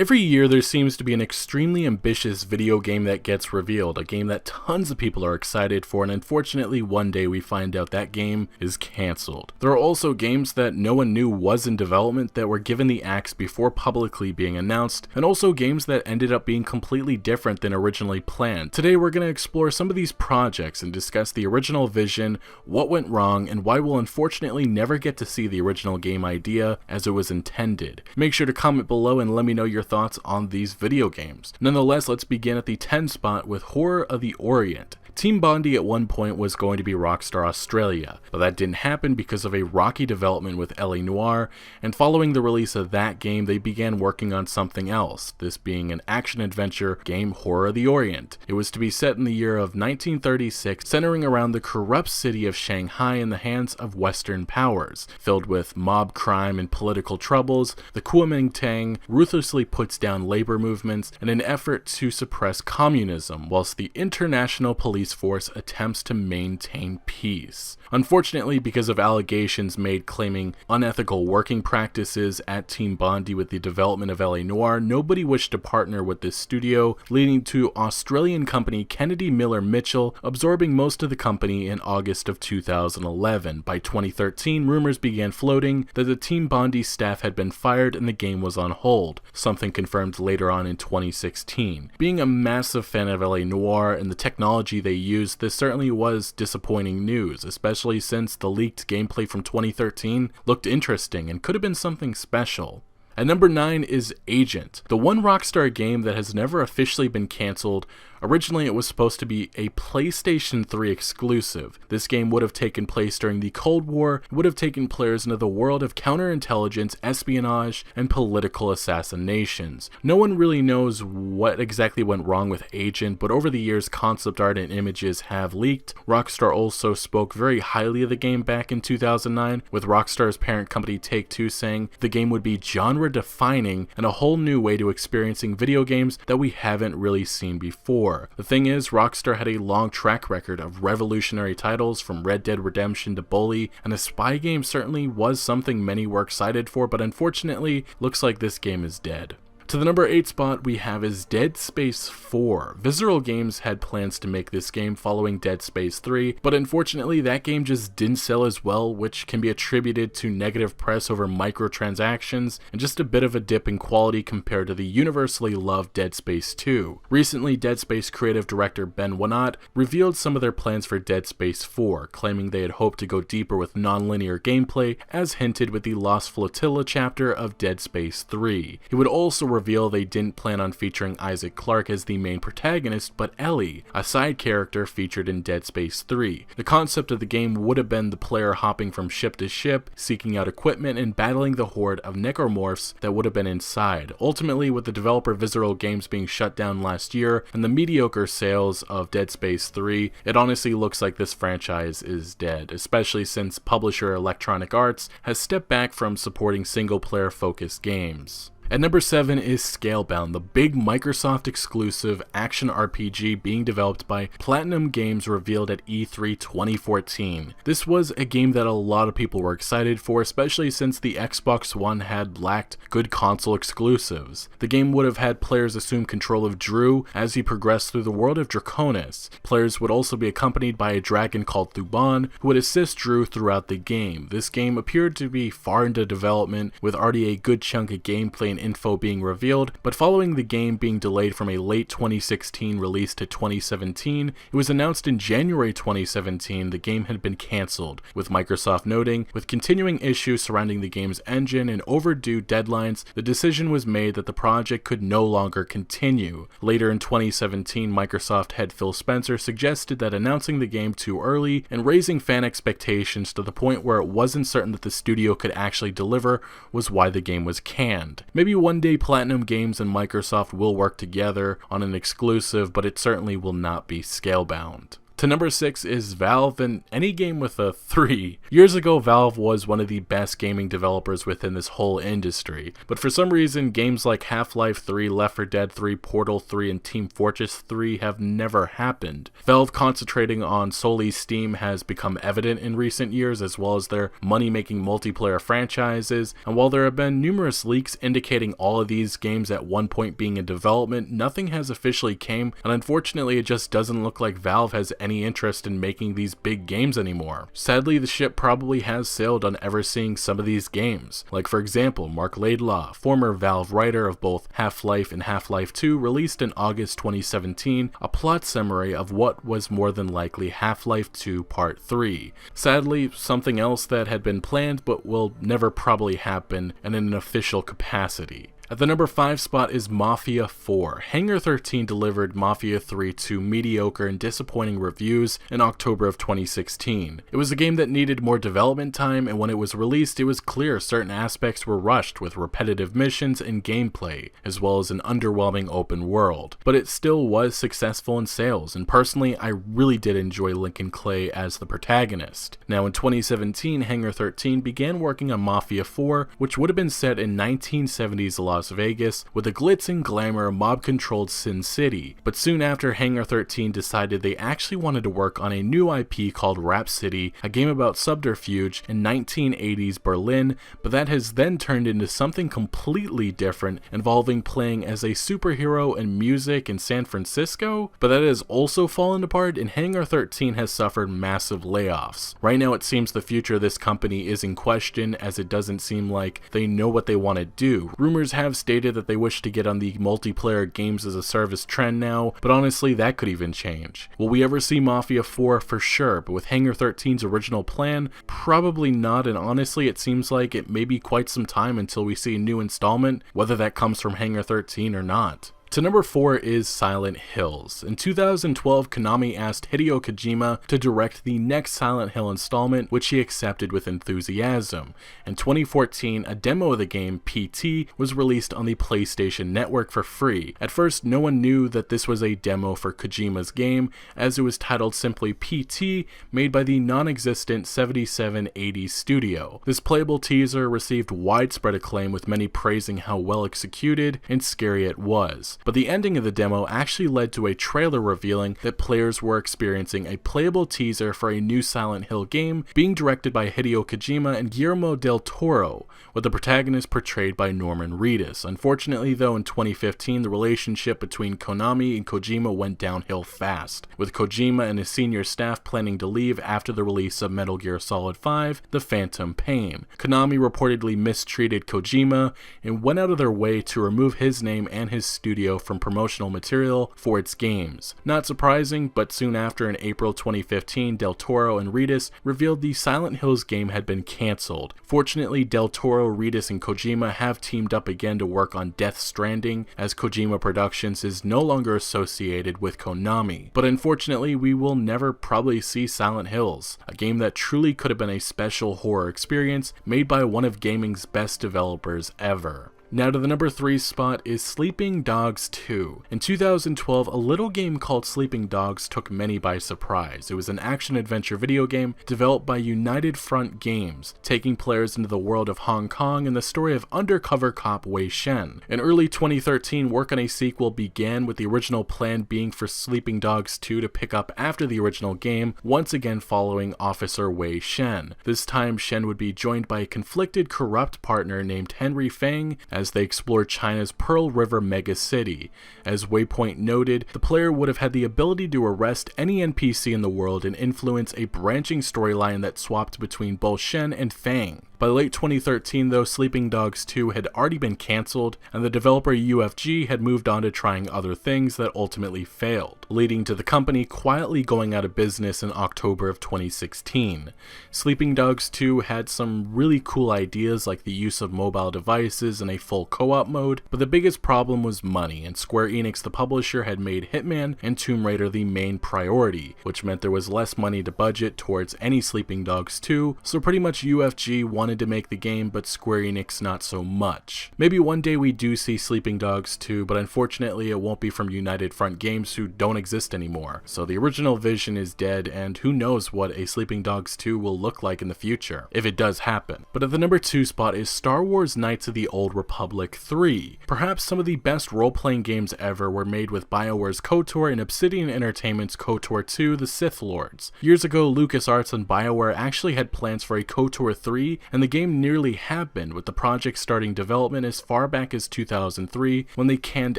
Every year there seems to be an extremely ambitious video game that gets revealed, a game that tons of people are excited for, and unfortunately one day we find out that game is cancelled. There are also games that no one knew was in development that were given the axe before publicly being announced, and also games that ended up being completely different than originally planned. Today we're going to explore some of these projects and discuss the original vision, what went wrong, and why we'll unfortunately never get to see the original game idea as it was intended. Make sure to comment below and let me know your thoughts on these video games. Nonetheless, let's begin at the 10 spot with Horror of the Orient. Team Bondi at one point was going to be Rockstar Australia, but that didn't happen because of a rocky development with LA Noire, and following the release of that game, they began working on something else, this being an action-adventure game Horror of the Orient. It was to be set in the year of 1936, centering around the corrupt city of Shanghai in the hands of Western powers. Filled with mob crime and political troubles, the Kuomintang ruthlessly puts down labor movements in an effort to suppress communism, whilst the international police force attempts to maintain peace. Unfortunately, because of allegations made claiming unethical working practices at Team Bondi with the development of LA Noire, nobody wished to partner with this studio, leading to Australian company Kennedy Miller Mitchell absorbing most of the company in August of 2011. By 2013, rumors began floating that the Team Bondi staff had been fired and the game was on hold, something confirmed later on in 2016. Being a massive fan of LA Noire and the technology they used, this certainly was disappointing news, especially since the leaked gameplay from 2013 looked interesting and could have been something special. At number 9 is Agent, the one Rockstar game that has never officially been cancelled. Originally, it was supposed to be a PlayStation 3 exclusive. This game would have taken place during the Cold War, would have taken players into the world of counterintelligence, espionage, and political assassinations. No one really knows what exactly went wrong with Agent, but over the years, concept art and images have leaked. Rockstar also spoke very highly of the game back in 2009, with Rockstar's parent company Take-Two saying the game would be genre-defining and a whole new way to experiencing video games that we haven't really seen before. The thing is, Rockstar had a long track record of revolutionary titles from Red Dead Redemption to Bully, and a spy game certainly was something many were excited for, but unfortunately, looks like this game is dead. To the number 8 spot we have is Dead Space 4. Visceral Games had plans to make this game following Dead Space 3, but unfortunately that game just didn't sell as well, which can be attributed to negative press over microtransactions and just a bit of a dip in quality compared to the universally loved Dead Space 2. Recently, Dead Space creative director Ben Wynott revealed some of their plans for Dead Space 4, claiming they had hoped to go deeper with non-linear gameplay, as hinted with the Lost Flotilla chapter of Dead Space 3. He would also reveal they didn't plan on featuring Isaac Clarke as the main protagonist, but Ellie, a side character featured in Dead Space 3. The concept of the game would have been the player hopping from ship to ship, seeking out equipment and battling the horde of necromorphs that would have been inside. Ultimately, with the developer Visceral Games being shut down last year and the mediocre sales of Dead Space 3, it honestly looks like this franchise is dead, especially since publisher Electronic Arts has stepped back from supporting single-player focused games. At number 7 is Scalebound, the big Microsoft exclusive action RPG being developed by Platinum Games, revealed at E3 2014. This was a game that a lot of people were excited for, especially since the Xbox One had lacked good console exclusives. The game would have had players assume control of Drew as he progressed through the world of Draconis. Players would also be accompanied by a dragon called Thuban, who would assist Drew throughout the game. This game appeared to be far into development, with already a good chunk of gameplay and info being revealed, but following the game being delayed from a late 2016 release to 2017, it was announced in January 2017 the game had been cancelled, with Microsoft noting, with continuing issues surrounding the game's engine and overdue deadlines, the decision was made that the project could no longer continue. Later in 2017, Microsoft head Phil Spencer suggested that announcing the game too early and raising fan expectations to the point where it wasn't certain that the studio could actually deliver was why the game was canned. Maybe one day Platinum Games and Microsoft will work together on an exclusive, but it certainly will not be Scalebound. To number 6 is Valve, and any game with a 3. Years ago, Valve was one of the best gaming developers within this whole industry, but for some reason, games like Half-Life 3, Left 4 Dead 3, Portal 3, and Team Fortress 3 have never happened. Valve concentrating on solely Steam has become evident in recent years, as well as their money-making multiplayer franchises, and while there have been numerous leaks indicating all of these games at one point being in development, nothing has officially came, and unfortunately it just doesn't look like Valve has any interest in making these big games anymore. Sadly, the ship probably has sailed on ever seeing some of these games. Like for example, Mark Laidlaw, former Valve writer of both Half-Life and Half-Life 2, released in August 2017 a plot summary of what was more than likely Half-Life 2 Part 3. Sadly, something else that had been planned but will never probably happen in an official capacity. At the number 5 spot is Mafia 4. Hangar 13 delivered Mafia 3 to mediocre and disappointing reviews in October of 2016. It was a game that needed more development time, and when it was released, it was clear certain aspects were rushed with repetitive missions and gameplay, as well as an underwhelming open world. But it still was successful in sales, and personally, I really did enjoy Lincoln Clay as the protagonist. Now in 2017, Hangar 13 began working on Mafia 4, which would have been set in 1970s Las Vegas with a glitz and glamour mob-controlled Sin City, but soon after Hangar 13 decided they actually wanted to work on a new IP called Rap City, a game about subterfuge in 1980s Berlin, but that has then turned into something completely different, involving playing as a superhero and music in San Francisco, but that has also fallen apart, and Hangar 13 has suffered massive layoffs. Right now it seems the future of this company is in question, as it doesn't seem like they know what they want to do. Rumors have stated that they wish to get on the multiplayer games as a service trend now, but honestly that could even change. Will we ever see Mafia 4? For sure, but with Hangar 13's original plan, probably not, and honestly it seems like it may be quite some time until we see a new installment, whether that comes from Hangar 13 or not. To number 4 is Silent Hills. In 2012, Konami asked Hideo Kojima to direct the next Silent Hill installment, which he accepted with enthusiasm. In 2014, a demo of the game, PT, was released on the PlayStation Network for free. At first, no one knew that this was a demo for Kojima's game, as it was titled simply PT, made by the non-existent 7780 studio. This playable teaser received widespread acclaim, with many praising how well executed and scary it was. But the ending of the demo actually led to a trailer revealing that players were experiencing a playable teaser for a new Silent Hill game being directed by Hideo Kojima and Guillermo del Toro, with the protagonist portrayed by Norman Reedus. Unfortunately though, in 2015, the relationship between Konami and Kojima went downhill fast, with Kojima and his senior staff planning to leave after the release of Metal Gear Solid 5, The Phantom Pain. Konami reportedly mistreated Kojima and went out of their way to remove his name and his studio from promotional material for its games. Not surprising, but soon after, in April 2015, Del Toro and Reedus revealed the Silent Hills game had been cancelled. Fortunately, Del Toro, Reedus, and Kojima have teamed up again to work on Death Stranding, as Kojima Productions is no longer associated with Konami. But unfortunately, we will never probably see Silent Hills, a game that truly could have been a special horror experience made by one of gaming's best developers ever. Now to the number 3 spot is Sleeping Dogs 2. In 2012, a little game called Sleeping Dogs took many by surprise. It was an action-adventure video game developed by United Front Games, taking players into the world of Hong Kong and the story of undercover cop Wei Shen. In early 2013, work on a sequel began, with the original plan being for Sleeping Dogs 2 to pick up after the original game, once again following Officer Wei Shen. This time, Shen would be joined by a conflicted, corrupt partner named Henry Fang, as they explored China's Pearl River megacity. As Waypoint noted, the player would have had the ability to arrest any NPC in the world and influence a branching storyline that swapped between both Shen and Fang. By late 2013 though, Sleeping Dogs 2 had already been cancelled, and the developer UFG had moved on to trying other things that ultimately failed, leading to the company quietly going out of business in October of 2016. Sleeping Dogs 2 had some really cool ideas like the use of mobile devices and a full co-op mode, but the biggest problem was money, and Square Enix, the publisher, had made Hitman and Tomb Raider the main priority, which meant there was less money to budget towards any Sleeping Dogs 2, so pretty much UFG wanted wanted to make the game, but Square Enix not so much. Maybe one day we do see Sleeping Dogs 2, but unfortunately it won't be from United Front Games, who don't exist anymore. So the original vision is dead, and who knows what a Sleeping Dogs 2 will look like in the future, if it does happen. But at the number 2 spot is Star Wars Knights of the Old Republic 3. Perhaps some of the best role-playing games ever were made with BioWare's KOTOR and Obsidian Entertainment's KOTOR 2: The Sith Lords. Years ago, LucasArts and BioWare actually had plans for a KOTOR 3, and the game nearly happened, with the project starting development as far back as 2003 when they canned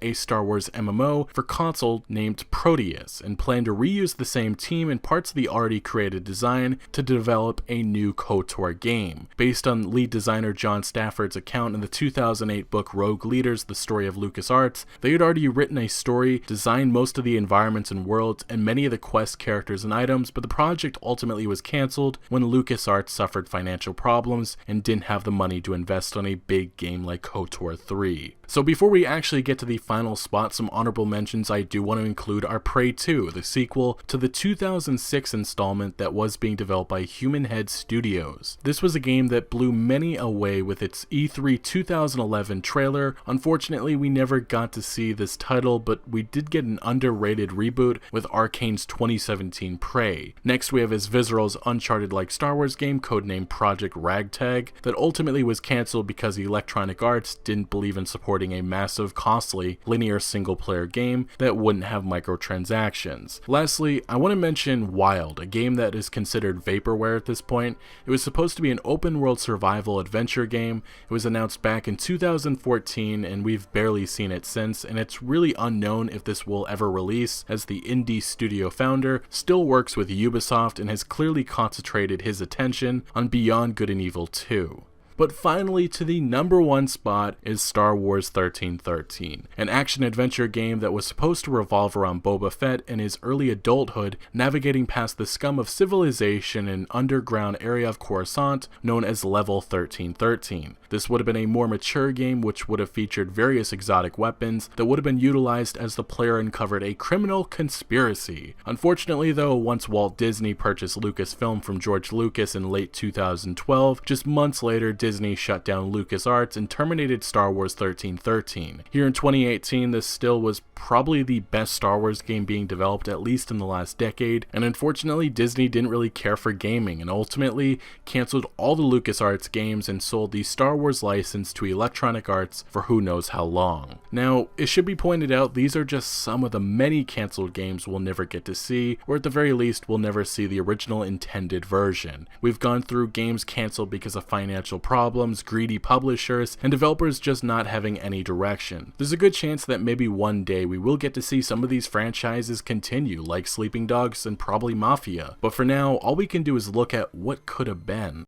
a Star Wars MMO for console named Proteus, and planned to reuse the same team and parts of the already created design to develop a new KOTOR game. Based on lead designer John Stafford's account in the 2008 book Rogue Leaders: The Story of LucasArts, they had already written a story, designed most of the environments and worlds, and many of the quest characters and items, but the project ultimately was cancelled when LucasArts suffered financial problems and didn't have the money to invest on a big game like KOTOR 3. So before we actually get to the final spot, some honorable mentions I do want to include are Prey 2, the sequel to the 2006 installment that was being developed by Human Head Studios. This was a game that blew many away with its E3 2011 trailer. Unfortunately, we never got to see this title, but we did get an underrated reboot with Arcane's 2017 Prey. Next, we have Visceral's Uncharted-like Star Wars game codenamed Project Ragtag that ultimately was cancelled because Electronic Arts didn't believe in supporting a massive, costly, linear single-player game that wouldn't have microtransactions. Lastly, I want to mention Wild, a game that is considered vaporware at this point. It was supposed to be an open-world survival adventure game. It was announced back in 2014, and we've barely seen it since, and it's really unknown if this will ever release, as the indie studio founder still works with Ubisoft and has clearly concentrated his attention on Beyond Good and Evil 2. But finally, to the number 1 spot is Star Wars 1313, an action-adventure game that was supposed to revolve around Boba Fett in his early adulthood, navigating past the scum of civilization in an underground area of Coruscant known as Level 1313. This would have been a more mature game, which would have featured various exotic weapons that would have been utilized as the player uncovered a criminal conspiracy. Unfortunately though, once Walt Disney purchased Lucasfilm from George Lucas in late 2012, just months later Disney shut down LucasArts and terminated Star Wars 1313. Here in 2018, this still was probably the best Star Wars game being developed, at least in the last decade, and unfortunately Disney didn't really care for gaming and ultimately canceled all the LucasArts games and sold the Star Wars license to Electronic Arts for who knows how long. Now, it should be pointed out these are just some of the many canceled games we'll never get to see, or at the very least we'll never see the original intended version. We've gone through games canceled because of financial problems, greedy publishers, and developers just not having any direction. There's a good chance that maybe one day we will get to see some of these franchises continue, like Sleeping Dogs and probably Mafia. But for now, all we can do is look at what could have been.